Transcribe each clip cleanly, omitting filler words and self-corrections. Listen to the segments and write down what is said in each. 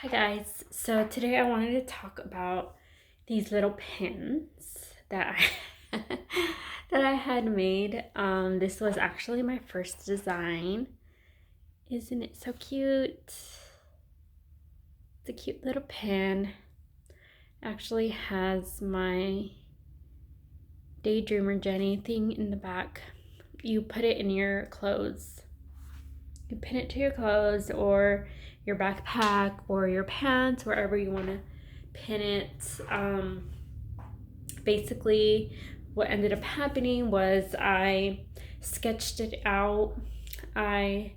Hi guys, so today I wanted to talk about these little pins that I that I had made. This was actually my first design. Isn't it so cute? It's a cute little pin. Actually has my Daydreamer Jenny thing in the back. You put it in your clothes. You pin it to your clothes or your backpack or your pants, wherever you want to pin it. Basically, what ended up happening was I sketched it out. I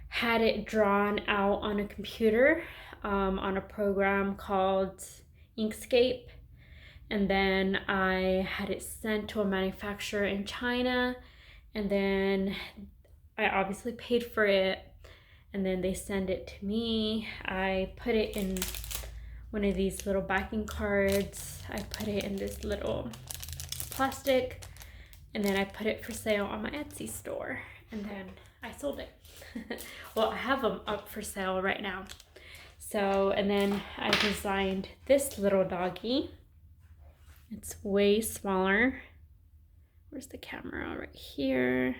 had it drawn out on a computer on a program called Inkscape. And then I had it sent to a manufacturer in China. And then I obviously paid for it. And then they send it to me. I put it in one of these little backing cards. I put it in this little plastic. And then I put it for sale on my Etsy store. And then I sold it. Well, I have them up for sale right now. So, and then I designed this little doggy. It's way smaller. Where's the camera? Right here.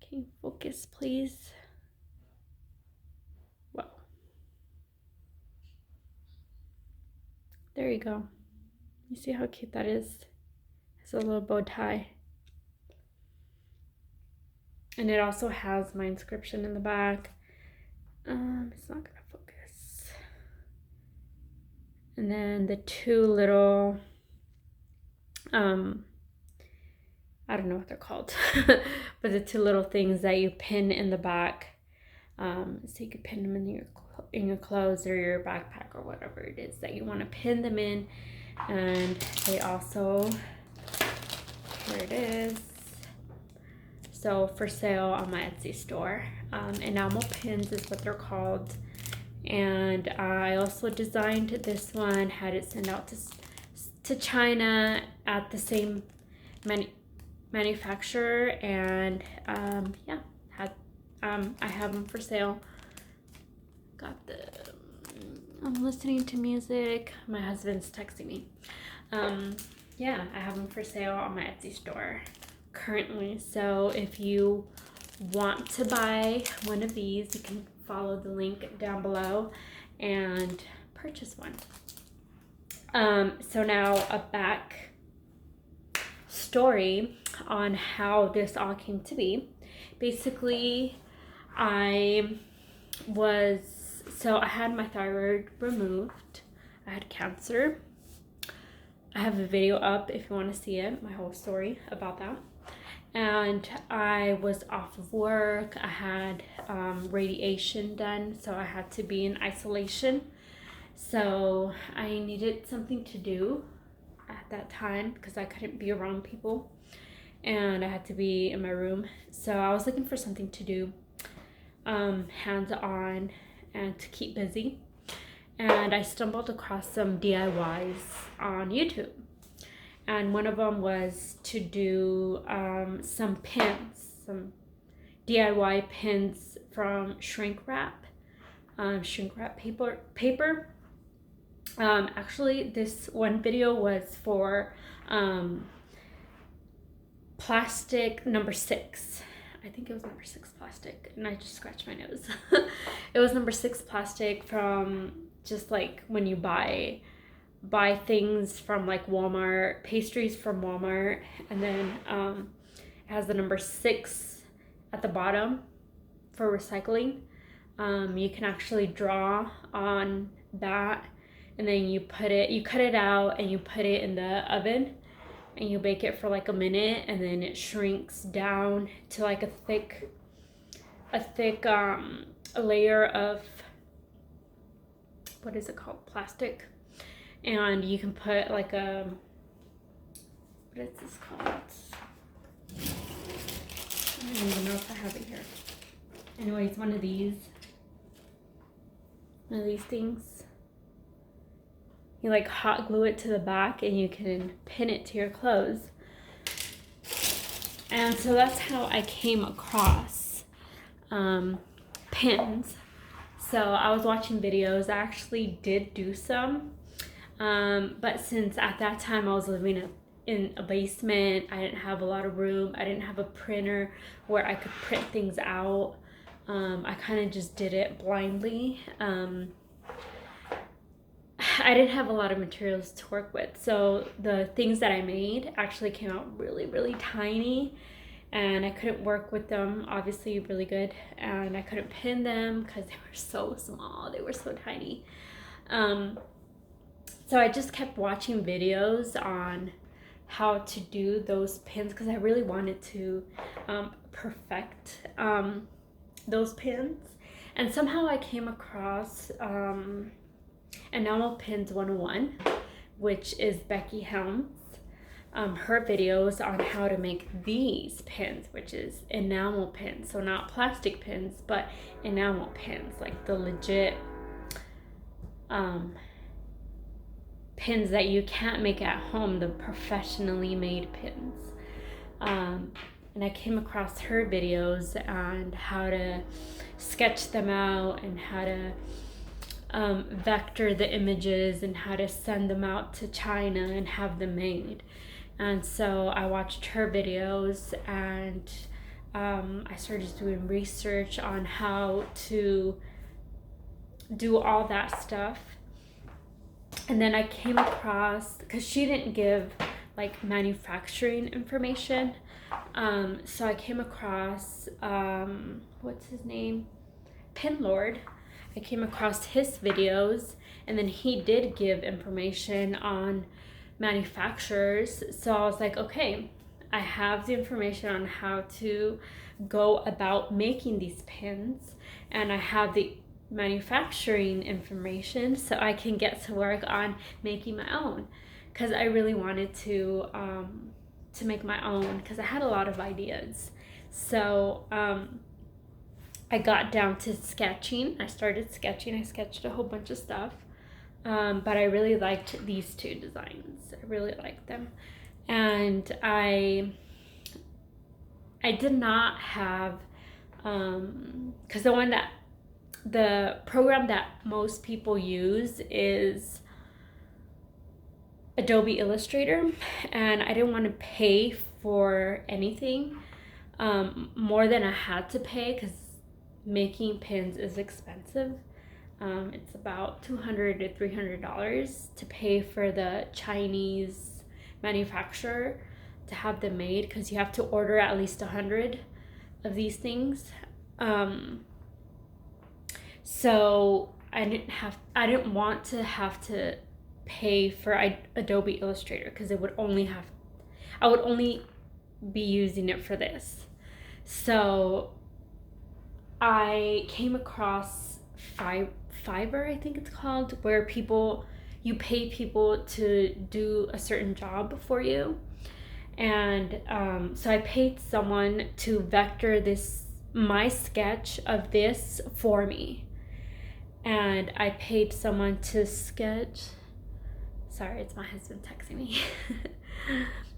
Can you focus, please? Whoa. There you go. You see how cute that is? It's a little bow tie. And it also has my inscription in the back. It's not gonna focus. And then the two little, I don't know what they're called, but the two little things that you pin in the back. So you could pin them in your clothes or your backpack or whatever it is that you want to pin them in. And they also, here it is. So for sale on my Etsy store. Enamel Pins is what they're called. And I also designed this one, had it sent out to China at the same manufacturer, and yeah, I have them for sale. I'm listening to music. My husband's texting me. Yeah, I have them for sale on my Etsy store currently. So if you want to buy one of these, you can follow the link down below and purchase one. So now a back story on how this all came to be. Basically, I had my thyroid removed. I had cancer. I have a video up if you want to see it, my whole story about that. And I was off of work. I had radiation done, so I had to be in isolation. So I needed something to do at that time because I couldn't be around people and I had to be in my room. So I was looking for something to do hands-on and to keep busy. And I stumbled across some DIYs on YouTube. And one of them was to do some pins, some DIY pins from shrink wrap paper. Actually, this one video was for plastic number 6. I think it was number 6 plastic, and I just scratched my nose. It was number 6 plastic from just like when you buy things from like Walmart, pastries from Walmart, and then it has the number 6 at the bottom for recycling. You can actually draw on that, and then you cut it out and you put it in the oven and you bake it for like a minute, and then it shrinks down to like a thick layer of, what is it called, plastic. And you can put like a, what is this called? I don't even know if I have it here. Anyways, one of these things. You like hot glue it to the back and you can pin it to your clothes. And so that's how I came across pins. So I was watching videos. I actually did do some. But since at that time I was living in a basement, I didn't have a lot of room. I didn't have a printer where I could print things out. I kind of just did it blindly. I didn't have a lot of materials to work with. So the things that I made actually came out really, really tiny. And I couldn't work with them, obviously, really good. And I couldn't pin them because they were so small. They were so tiny. So I just kept watching videos on how to do those pins because I really wanted to perfect those pins. And somehow I came across Enamel Pins 101, which is Becky Helms. Her videos on how to make these pins, which is enamel pins. So not plastic pins, but enamel pins, like the legit pins that you can't make at home, the professionally made pins. And I came across her videos on how to sketch them out and how to vector the images and how to send them out to China and have them made. And so I watched her videos and I started doing research on how to do all that stuff. And then I came across, because she didn't give like manufacturing information, so I came across, what's his name? Pin Lord. I came across his videos, and then he did give information on manufacturers. So I was like, okay, I have the information on how to go about making these pins, and I have the manufacturing information, so I can get to work on making my own, because I really wanted to make my own, because I had a lot of ideas. So I got down to sketching. I started sketching. I sketched a whole bunch of stuff, but I really liked these two designs. I really liked them, and I did not have because the program that most people use is Adobe Illustrator, and I didn't want to pay for anything more than I had to pay, because making pins is expensive. It's about $200 to $300 to pay for the Chinese manufacturer to have them made, because you have to order at least 100 of these things. So I didn't want to have to pay for Adobe Illustrator, because I would only be using it for this. So I came across Fiverr, I think it's called, where you pay people to do a certain job for you. And so I paid someone to vector my sketch of this for me. And I paid someone to sketch. Sorry, it's my husband texting me.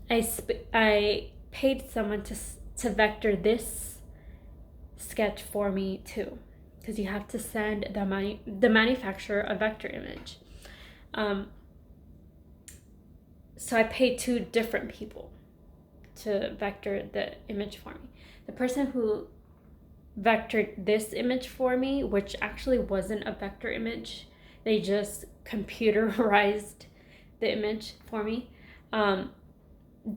I paid someone to vector this sketch for me too, because you have to send the manufacturer a vector image. So I paid two different people to vector the image for me. The person who vectored this image for me, which actually wasn't a vector image, they just computerized the image for me,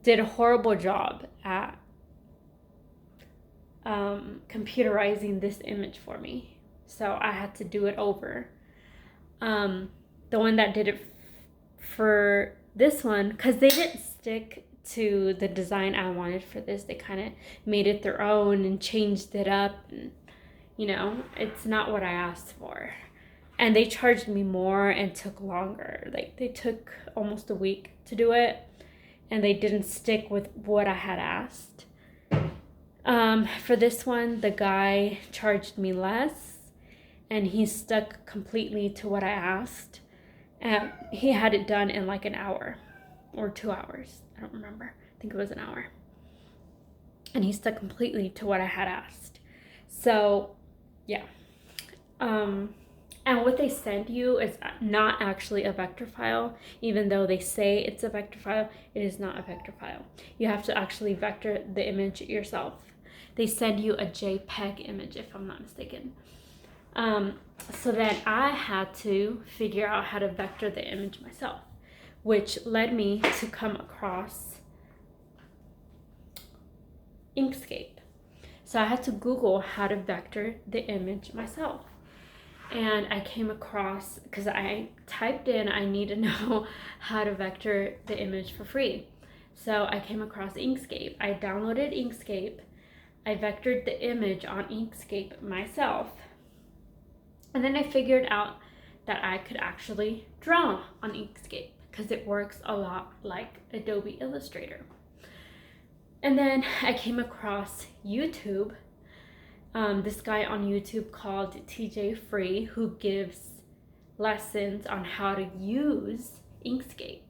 did a horrible job at computerizing this image for me. So I had to do it over. The one that did it for this one, because they didn't stick to the design I wanted for this, they kind of made it their own and changed it up, and it's not what I asked for. And they charged me more and took longer. Like, they took almost a week to do it, and they didn't stick with what I had asked. For this one, the guy charged me less, and he stuck completely to what I asked. And he had it done in like an hour or 2 hours. I don't remember. I think it was an hour. And he stuck completely to what I had asked. So, yeah. And what they send you is not actually a vector file. Even though they say it's a vector file, it is not a vector file. You have to actually vector the image yourself. They send you a JPEG image, if I'm not mistaken. So then I had to figure out how to vector the image myself, which led me to come across Inkscape. So I had to Google how to vector the image myself. And I came across, because I typed in, I need to know how to vector the image for free. So I came across Inkscape. I downloaded Inkscape. I vectored the image on Inkscape myself. And then I figured out that I could actually draw on Inkscape because it works a lot like Adobe Illustrator. And then I came across YouTube. This guy on YouTube called TJ Free, who gives lessons on how to use Inkscape.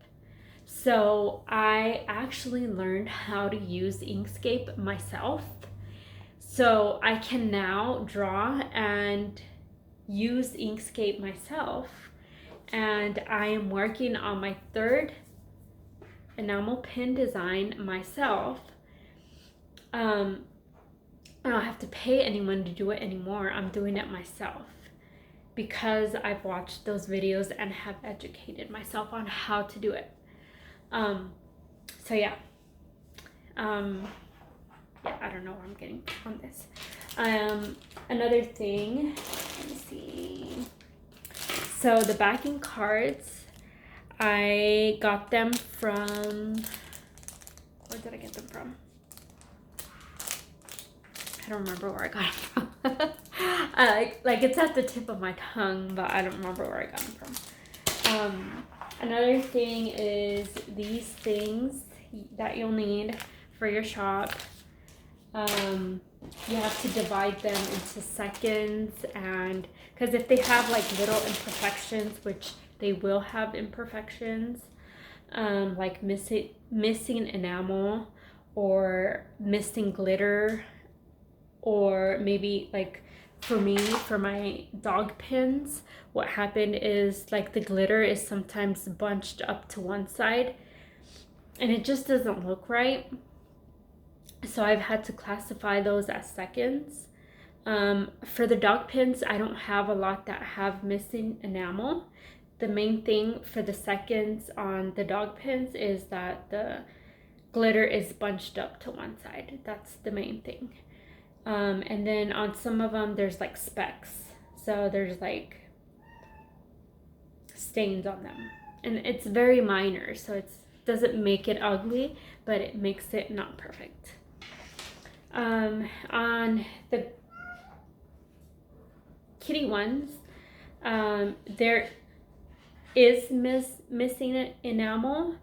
So I actually learned how to use Inkscape myself. So I can now draw and use Inkscape myself. And I am working on my third enamel pin design myself. I don't have to pay anyone to do it anymore. I'm doing it myself because I've watched those videos and have educated myself on how to do it. So yeah. Yeah, I don't know where I'm getting on this. Another thing, let me see. So the backing cards, I got them from, where did I get them from? I don't remember where I got them from. Like it's at the tip of my tongue, but I don't remember where I got them from. Another thing is these things that you'll need for your shop. You have to divide them into seconds, and because if they have like little imperfections, which they will have imperfections, like missing enamel or missing glitter, or maybe like for me, for my dog pins, what happened is like the glitter is sometimes bunched up to one side and it just doesn't look right. So I've had to classify those as seconds. For the dog pins, I don't have a lot that have missing enamel. The main thing for the seconds on the dog pins is that the glitter is bunched up to one side. That's the main thing. And then on some of them, there's like specks. So there's like stains on them. And it's very minor, so it doesn't make it ugly, but it makes it not perfect. On the kitty ones, there is missing enamel,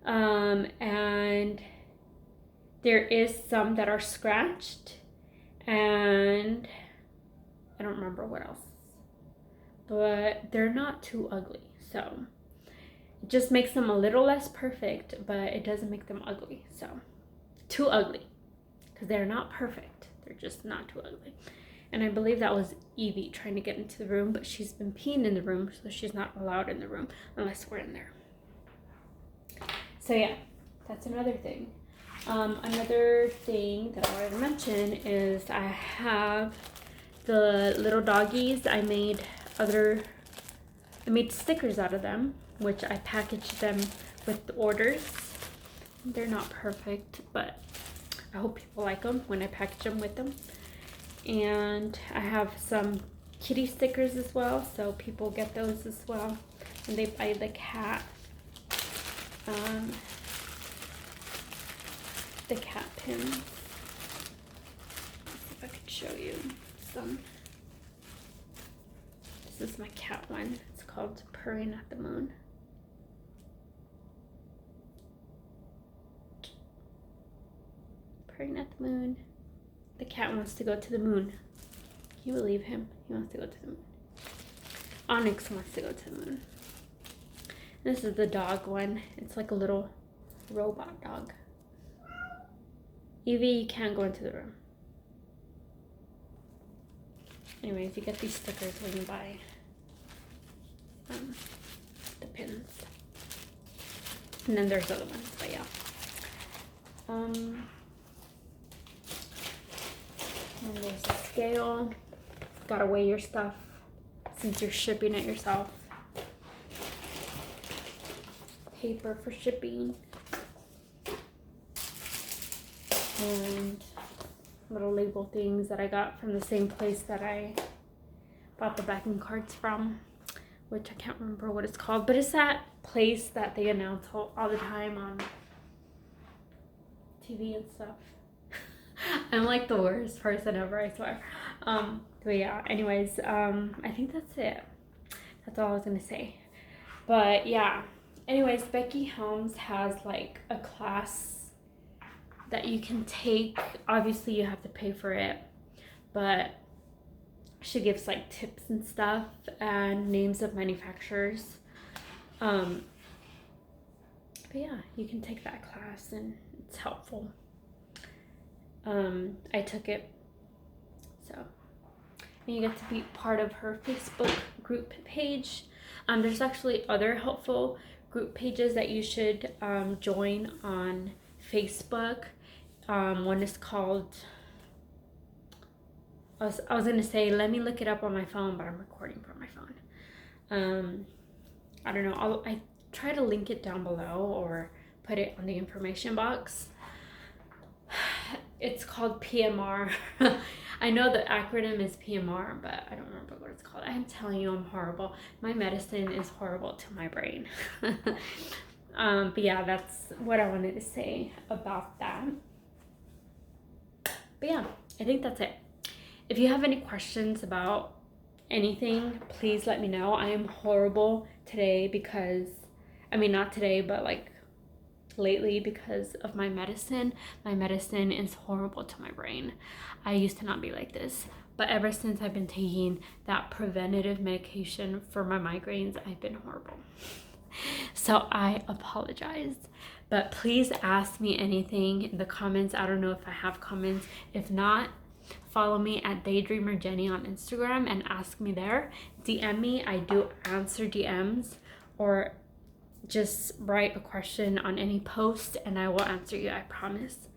and there is some that are scratched, and I don't remember what else, but they're not too ugly, so it just makes them a little less perfect, but it doesn't make them ugly, so too ugly, because they're not perfect, they're just not too ugly. And I believe that was Evie trying to get into the room, but she's been peeing in the room, so she's not allowed in the room unless we're in there. So yeah, that's another thing. Another thing that I wanted to mention is I have the little doggies. I made stickers out of them, which I packaged them with the orders. They're not perfect, but I hope people like them when I package them with them. And I have some kitty stickers as well, so people get those as well. And they buy the cat. The cat pins. Let's see if I could show you some. This is my cat one. It's called Purring at the Moon. Purring at the moon. The cat wants to go to the moon. Can you believe him? He wants to go to the moon. Onyx wants to go to the moon. This is the dog one. It's like a little robot dog. Evie, you can't go into the room. Anyways, you get these stickers when you buy the pins. And then there's other ones, but yeah. And there's a scale. Gotta weigh your stuff since you're shipping it yourself. Paper for shipping. And little label things that I got from the same place that I bought the backing cards from, which I can't remember what it's called, but it's that place that they announce all the time on TV and stuff. I'm like the worst person ever, I swear. But yeah, anyways, I think that's it. That's all I was gonna say. But yeah, anyways, Becky Helms has like a class that you can take. Obviously you have to pay for it, but she gives like tips and stuff and names of manufacturers. But yeah, you can take that class and it's helpful. I took it, so and you get to be part of her Facebook group page. There's actually other helpful group pages that you should join on Facebook. One is called, I was gonna say, let me look it up on my phone, but I'm recording from my phone. I don't know, I try to link it down below or put it on the information box. It's called PMR. I know the acronym is PMR, but I don't remember what it's called. I'm telling you, I'm horrible. My medicine is horrible to my brain. But yeah, that's what I wanted to say about that. But yeah, I think that's it. If you have any questions about anything, please let me know. I am horrible today because, I mean, not today, but like lately because of my medicine. My medicine is horrible to my brain. I used to not be like this, but ever since I've been taking that preventative medication for my migraines, I've been horrible. So I apologize, but please ask me anything in the comments. I don't know if I have comments. If not, follow me at Daydreamer Jenny on Instagram and ask me there. DM me. I do answer DMs, or just write a question on any post and I will answer you, I promise.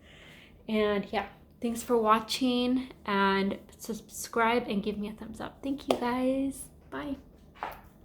And yeah, thanks for watching, and subscribe and give me a thumbs up. Thank you guys. Bye.